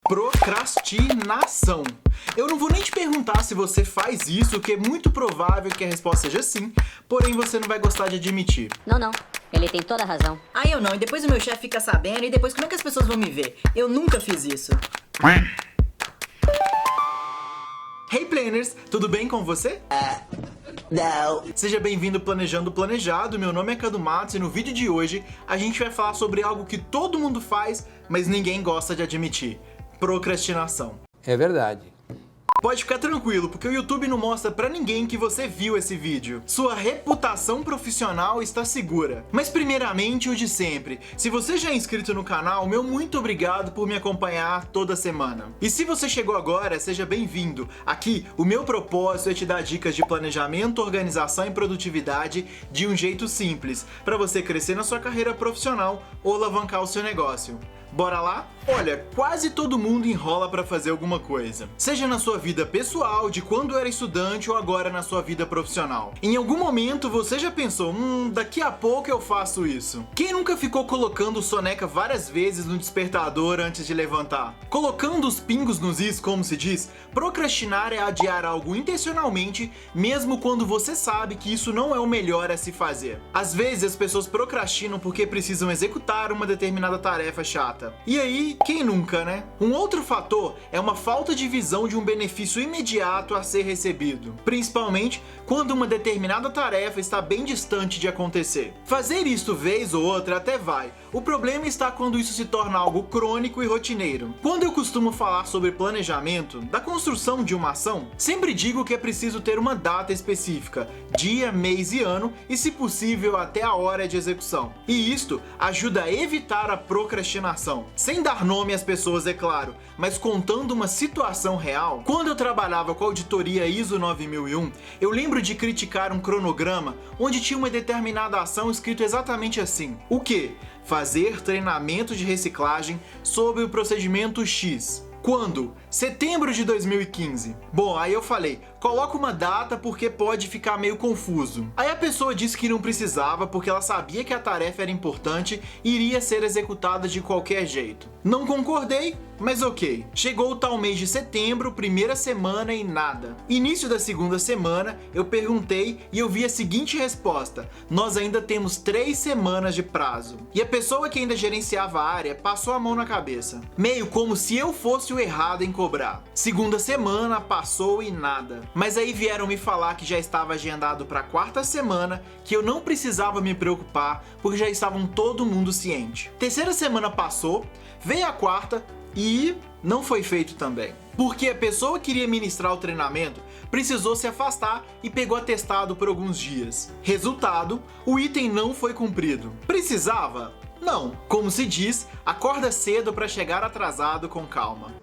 Procrastinação. Eu não vou nem te perguntar se você faz isso, que é muito provável que a resposta seja sim, porém você não vai gostar de admitir. Não. Ele tem toda a razão. Ah, eu não. E depois o meu chefe fica sabendo, e depois como é que as pessoas vão me ver? Eu nunca fiz isso. Hey Planners, tudo bem com você? Não. Seja bem-vindo Planejando Planejado, meu nome é Cadu Matos e no vídeo de hoje a gente vai falar sobre algo que todo mundo faz, mas ninguém gosta de admitir: procrastinação. É verdade. Pode ficar tranquilo, porque o YouTube não mostra pra ninguém que você viu esse vídeo. Sua reputação profissional está segura. Mas primeiramente, o de sempre. Se você já é inscrito no canal, meu muito obrigado por me acompanhar toda semana. E se você chegou agora, seja bem-vindo. Aqui, o meu propósito é te dar dicas de planejamento, organização e produtividade de um jeito simples, para você crescer na sua carreira profissional ou alavancar o seu negócio. Bora lá? Olha, quase todo mundo enrola pra fazer alguma coisa. Seja na sua vida pessoal, de quando era estudante, ou agora na sua vida profissional. Em algum momento você já pensou, daqui a pouco eu faço isso. Quem nunca ficou colocando soneca várias vezes no despertador antes de levantar? Colocando os pingos nos is, como se diz, procrastinar é adiar algo intencionalmente, mesmo quando você sabe que isso não é o melhor a se fazer. Às vezes as pessoas procrastinam porque precisam executar uma determinada tarefa chata. E aí, quem nunca, né? Um outro fator é uma falta de visão de um benefício imediato a ser recebido, principalmente quando uma determinada tarefa está bem distante de acontecer. Fazer isso vez ou outra até vai. O problema está quando isso se torna algo crônico e rotineiro. Quando eu costumo falar sobre planejamento, da construção de uma ação, sempre digo que é preciso ter uma data específica, dia, mês e ano, e se possível até a hora de execução. E isto ajuda a evitar a procrastinação. Sem dar nome às pessoas, é claro, mas contando uma situação real. Quando eu trabalhava com a auditoria ISO 9001, eu lembro de criticar um cronograma onde tinha uma determinada ação escrito exatamente assim. O quê? Fazer treinamento de reciclagem sobre o procedimento X. Quando? Setembro de 2015. Bom, aí eu falei, coloca uma data porque pode ficar meio confuso. Aí a pessoa disse que não precisava porque ela sabia que a tarefa era importante e iria ser executada de qualquer jeito. Não concordei, mas ok. Chegou o tal mês de setembro, primeira semana e nada. Início da segunda semana, eu perguntei e eu vi a seguinte resposta: nós ainda temos 3 semanas de prazo. E a pessoa que ainda gerenciava a área passou a mão na cabeça, meio como se eu fosse o errado em cobrar. Segunda semana passou e nada. Mas aí vieram me falar que já estava agendado para a 4ª semana, que eu não precisava me preocupar porque já estavam todo mundo ciente. Terceira semana passou, veio a 4ª e não foi feito também. Porque a pessoa que iria ministrar o treinamento precisou se afastar e pegou atestado por alguns dias. Resultado, o item não foi cumprido. Precisava? Não. Como se diz, acorda cedo para chegar atrasado com calma.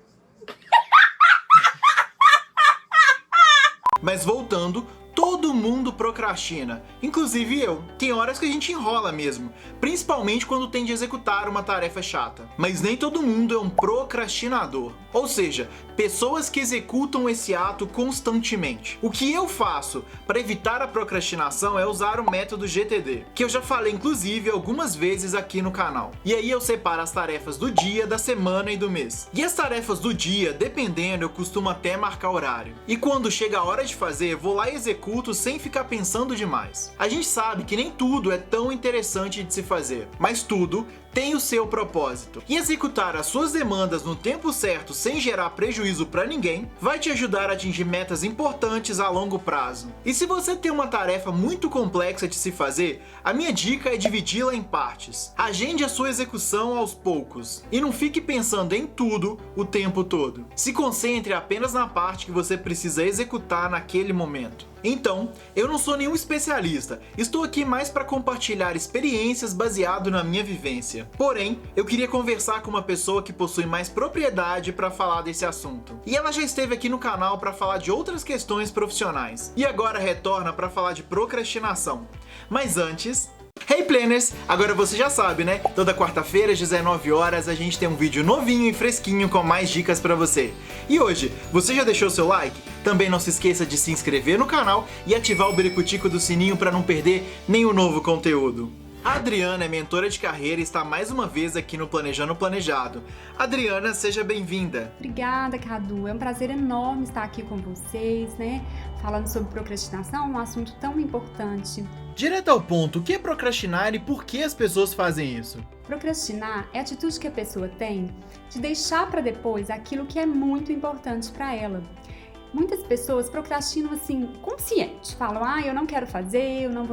Mas voltando, todo mundo procrastina, inclusive eu. Tem horas que a gente enrola mesmo, principalmente quando tem de executar uma tarefa chata. Mas nem todo mundo é um procrastinador, ou seja, pessoas que executam esse ato constantemente. O que eu faço para evitar a procrastinação é usar o método GTD, que eu já falei inclusive algumas vezes aqui no canal. E aí eu separo as tarefas do dia, da semana e do mês. E as tarefas do dia, dependendo, eu costumo até marcar horário. E quando chega a hora de fazer, vou lá e executo sem ficar pensando demais. A gente sabe que nem tudo é tão interessante de se fazer, mas tudo tem o seu propósito. E executar as suas demandas no tempo certo sem gerar prejuízo para ninguém vai te ajudar a atingir metas importantes a longo prazo. E se você tem uma tarefa muito complexa de se fazer, a minha dica é dividi-la em partes. Agende a sua execução aos poucos e não fique pensando em tudo o tempo todo. Se concentre apenas na parte que você precisa executar naquele momento. Então, eu não sou nenhum especialista, estou aqui mais para compartilhar experiências baseado na minha vivência. Porém, eu queria conversar com uma pessoa que possui mais propriedade para falar desse assunto. E ela já esteve aqui no canal para falar de outras questões profissionais. E agora retorna para falar de procrastinação. Mas antes... Hey Planners! Agora você já sabe, né? Toda quarta-feira às 19 horas a gente tem um vídeo novinho e fresquinho com mais dicas pra você. E hoje, você já deixou seu like? Também não se esqueça de se inscrever no canal e ativar o biricutico do sininho pra não perder nenhum novo conteúdo. A Adriana é mentora de carreira e está mais uma vez aqui no Planejando o Planejado. Adriana, seja bem-vinda. Obrigada, Cadu. É um prazer enorme estar aqui com vocês, falando sobre procrastinação, um assunto tão importante. Direto ao ponto, o que é procrastinar e por que as pessoas fazem isso? Procrastinar é a atitude que a pessoa tem de deixar para depois aquilo que é muito importante para ela. Muitas pessoas procrastinam assim, consciente, falam, eu não quero fazer, eu não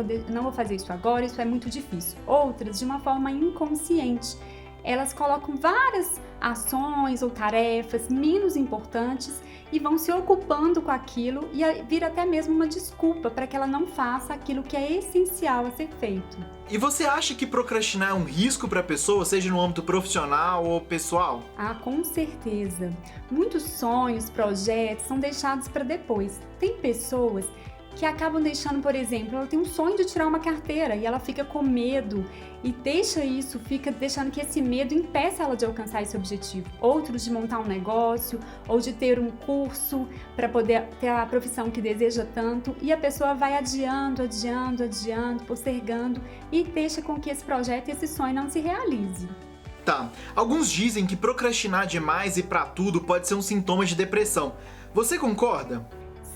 vou fazer isso agora, isso é muito difícil. Outras, de uma forma inconsciente, elas colocam várias ações ou tarefas menos importantes e vão se ocupando com aquilo e vira até mesmo uma desculpa para que ela não faça aquilo que é essencial a ser feito. E você acha que procrastinar é um risco para a pessoa, seja no âmbito profissional ou pessoal? Com certeza. Muitos sonhos, projetos são deixados para depois. Tem pessoas que acabam deixando, por exemplo, ela tem um sonho de tirar uma carteira e ela fica com medo e fica deixando que esse medo impeça ela de alcançar esse objetivo. Outros de montar um negócio ou de ter um curso para poder ter a profissão que deseja tanto e a pessoa vai adiando, postergando e deixa com que esse projeto e esse sonho não se realize. Tá, alguns dizem que procrastinar demais e pra tudo pode ser um sintoma de depressão. Você concorda?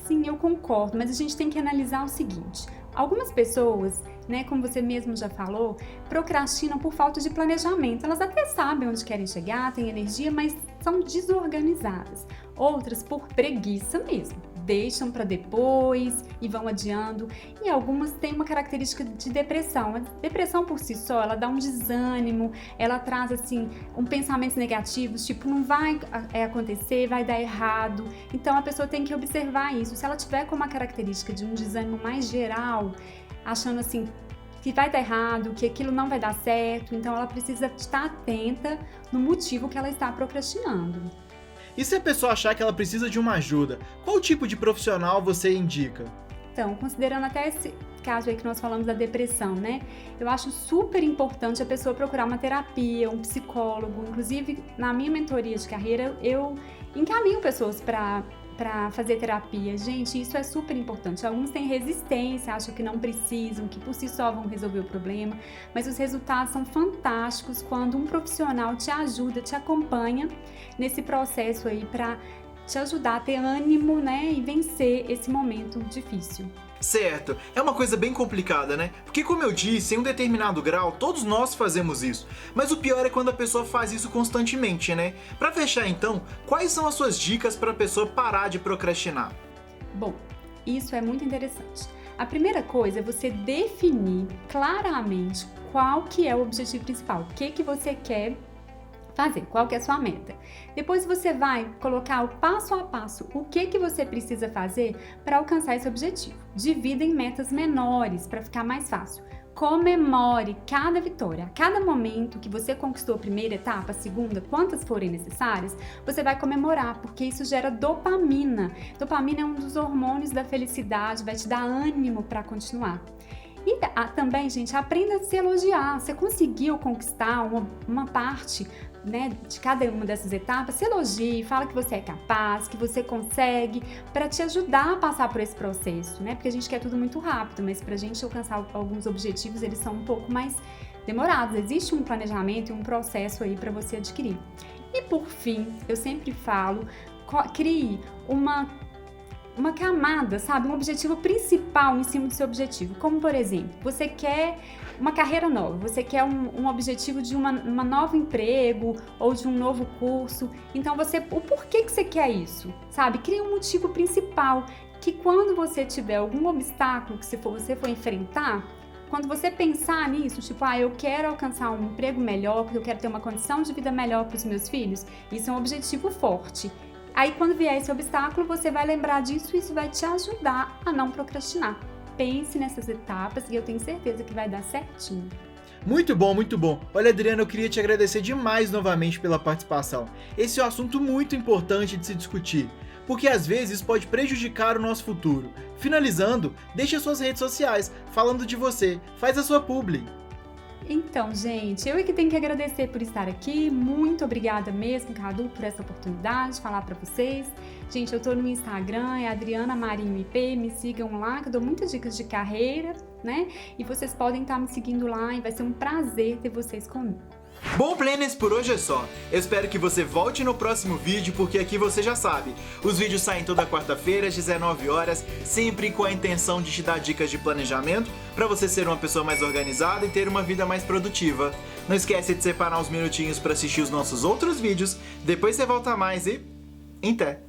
Sim, eu concordo, mas a gente tem que analisar o seguinte. Algumas pessoas, como você mesmo já falou, procrastinam por falta de planejamento. Elas até sabem onde querem chegar, têm energia, mas são desorganizadas. Outras por preguiça mesmo. Deixam para depois e vão adiando. E algumas têm uma característica de depressão. A depressão por si só, ela dá um desânimo, ela traz pensamentos negativos, tipo, não vai acontecer, vai dar errado. Então a pessoa tem que observar isso. Se ela tiver com uma característica de um desânimo mais geral, achando que vai dar errado, que aquilo não vai dar certo, então ela precisa estar atenta no motivo que ela está procrastinando. E se a pessoa achar que ela precisa de uma ajuda, qual tipo de profissional você indica? Então, considerando até esse caso aí que nós falamos da depressão, eu acho super importante a pessoa procurar uma terapia, um psicólogo. Inclusive, na minha mentoria de carreira, eu encaminho pessoas para fazer terapia. Gente, isso é super importante. Alguns têm resistência, acham que não precisam, que por si só vão resolver o problema, mas os resultados são fantásticos quando um profissional te ajuda, te acompanha nesse processo aí para te ajudar a ter ânimo, e vencer esse momento difícil. Certo, é uma coisa bem complicada, Porque como eu disse, em um determinado grau, todos nós fazemos isso. Mas o pior é quando a pessoa faz isso constantemente, Pra fechar então, quais são as suas dicas para a pessoa parar de procrastinar? Bom, isso é muito interessante. A primeira coisa é você definir claramente qual que é o objetivo principal, o que você quer fazer, qual que é a sua meta. Depois você vai colocar o passo a passo, o que você precisa fazer para alcançar esse objetivo. Divida em metas menores para ficar mais fácil. Comemore cada vitória. A cada momento que você conquistou a primeira etapa, a segunda, quantas forem necessárias, você vai comemorar, porque isso gera dopamina. Dopamina é um dos hormônios da felicidade, vai te dar ânimo para continuar. E também, gente, aprenda a se elogiar. Você conseguiu conquistar uma parte de cada uma dessas etapas, se elogie, fala que você é capaz, que você consegue, para te ajudar a passar por esse processo, Porque a gente quer tudo muito rápido, mas para a gente alcançar alguns objetivos, eles são um pouco mais demorados. Existe um planejamento e um processo aí para você adquirir. E por fim, eu sempre falo, crie uma camada, um objetivo principal em cima do seu objetivo. Como, por exemplo, você quer uma carreira nova, você quer um objetivo de uma novo emprego ou de um novo curso. Então, o porquê que você quer isso, Crie um motivo principal que quando você tiver algum obstáculo que você for enfrentar, quando você pensar nisso, tipo, eu quero alcançar um emprego melhor, porque eu quero ter uma condição de vida melhor para os meus filhos, isso é um objetivo forte. Aí, quando vier esse obstáculo, você vai lembrar disso e isso vai te ajudar a não procrastinar. Pense nessas etapas e eu tenho certeza que vai dar certinho. Muito bom, muito bom. Olha, Adriana, eu queria te agradecer demais novamente pela participação. Esse é um assunto muito importante de se discutir, porque às vezes pode prejudicar o nosso futuro. Finalizando, deixe as suas redes sociais, falando de você. Faz a sua publi. Então, gente, eu é que tenho que agradecer por estar aqui. Muito obrigada mesmo, Cadu, por essa oportunidade de falar para vocês. Gente, eu tô no Instagram, é Adriana Marinho IP, me sigam lá, que eu dou muitas dicas de carreira, né? E vocês podem estar me seguindo lá e vai ser um prazer ter vocês comigo. Bom, Planners, por hoje é só. Eu espero que você volte no próximo vídeo, porque aqui você já sabe, os vídeos saem toda quarta-feira às 19 horas, sempre com a intenção de te dar dicas de planejamento para você ser uma pessoa mais organizada e ter uma vida mais produtiva. Não esquece de separar uns minutinhos para assistir os nossos outros vídeos, depois você volta mais e... Até!